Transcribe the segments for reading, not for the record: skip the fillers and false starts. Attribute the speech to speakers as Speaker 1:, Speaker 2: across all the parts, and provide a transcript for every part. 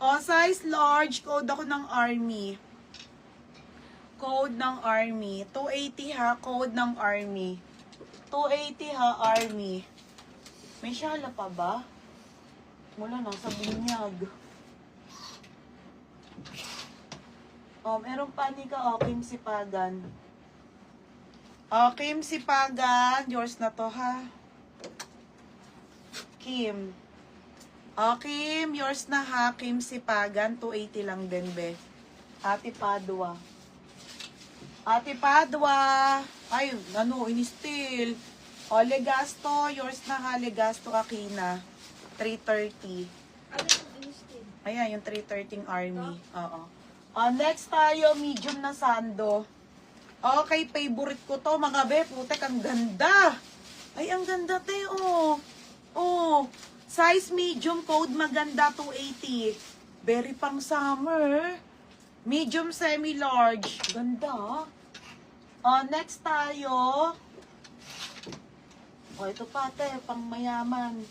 Speaker 1: O, size large, code ako ng army. Code ng army. 280 ha, code ng army. 280 ha, army. May shala pa ba? Wala na, sa binyag. O, meron pa ni ka, o, Kim Sipagan. O, Kim Sipagan, yours na to ha. Kim. O, Kim, yours na ha. Kim Sipagan, 280 lang din, be. Ate Padua. Ate Padua. Ay, ano, in-steal. O, Legasto, yours na ha. Legasto Aquina, 330.
Speaker 2: Ano yung in-steal?
Speaker 1: Ayan, yung 313 army. Oo. Next tayo, medium na sando. Okay, favorite ko to, mga be. Putek, ang ganda. Ay, ang ganda, te, oh. Oh. Size medium, code maganda, 280. Very pang summer. Medium, semi-large. Ganda. Next tayo. Oh, ito pa, te, pang mayaman.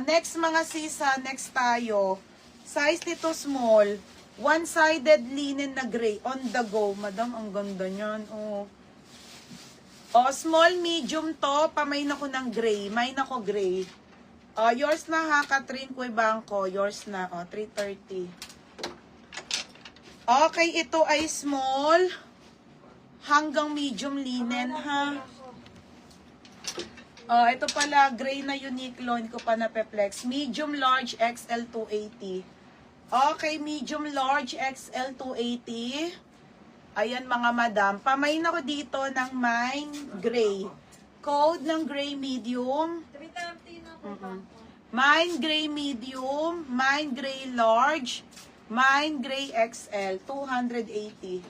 Speaker 1: Next, mga sisa, next tayo. Size nito, small. One-sided linen na gray. On the go. Madam, ang ganda niyan. Oh. Small, medium to. Pamain ako ng gray. Main ako gray. Yours na ha, Catherine Cuebanco. Yours na. 330. Okay, ito ay small. Hanggang medium linen ha. Ito pala, gray na Uniqlo. Hindi ko pa napeplex. Medium, large, XL 280. Okay, medium, large, XL 280. Ayan mga madam. Pamain ako dito ng mine gray. Code ng gray medium.
Speaker 2: 330 na po.
Speaker 1: Mine gray medium. Mine gray large. Mine gray XL. 280.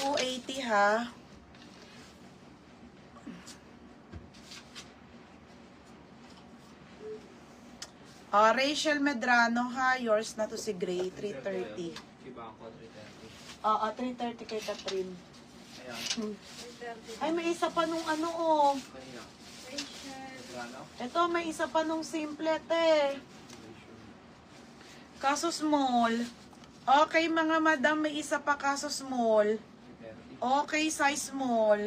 Speaker 1: 280 ha. Rachel Medrano ha, yours na to si Gray, 330.
Speaker 3: Iba ako, 330.
Speaker 1: 330 kay Catherine.
Speaker 3: Ayan.
Speaker 2: 330.
Speaker 1: Ay, may isa pa nung ano oh.
Speaker 3: Kanina.
Speaker 2: Rachel.
Speaker 3: Medrano?
Speaker 1: Ito, may isa pa nung simple eh. Kaso small. Okay mga madam, may isa pa kaso small.
Speaker 3: 330.
Speaker 1: Okay, size small.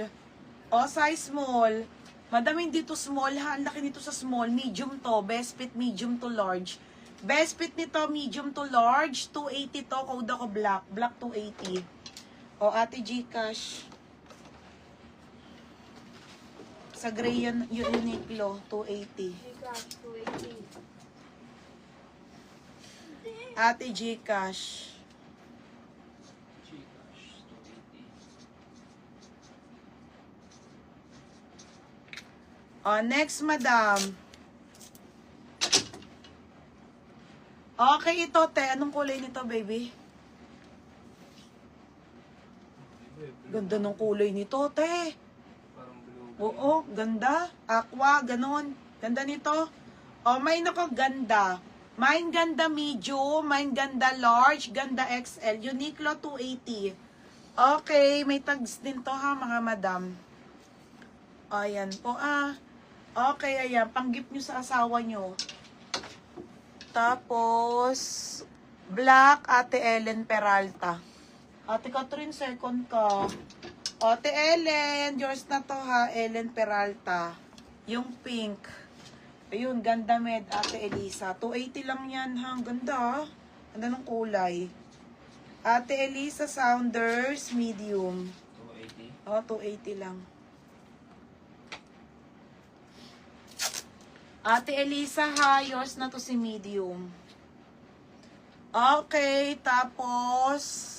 Speaker 1: Size small. Madam, hindi to small ha. Ang laki nito sa small. Medium to. Best fit, medium to large. Best fit nito, medium to large. 280 to. Code ako black. Black 280. Ate Gcash. Sa gray yan, yung Uniqlo. 280.
Speaker 2: Gcash, 280.
Speaker 1: Ate Gcash.
Speaker 3: Gcash, 280.
Speaker 1: Next, madam. Okay, ito, te. Anong kulay nito, baby? Ganda ng kulay nito, te.
Speaker 3: Parang blue.
Speaker 1: Oo, ganda. Aqua, ganon. Ganda nito. May nako ganda. Mine ganda medium, mine ganda large, ganda XL. Uniqlo 280. Okay, may tags din to ha, mga madam. Ayan po Okay, ayan. Pang-gift nyo sa asawa nyo. Tapos, black, Ate Ellen Peralta. Ate Catherine, second ka. Ate Ellen, yours na to ha, Ellen Peralta. Yung pink. Ayun, ganda med, Ate Elisa. 280 lang yan ha, ang ganda. Ganda ng kulay. Ate Elisa Saunders, medium. 280
Speaker 3: 280.
Speaker 1: lang. Ate Elisa ha, yours na to si medium. Okay, tapos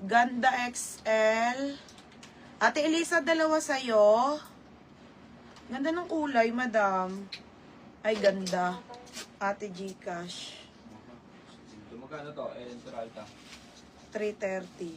Speaker 1: ganda XL. Ate Elisa, dalawa sa'yo. Ganda ng kulay, madam. Ay, ganda. Ate Gcash.
Speaker 3: Magkano to? Ellen Peralta.
Speaker 1: 330.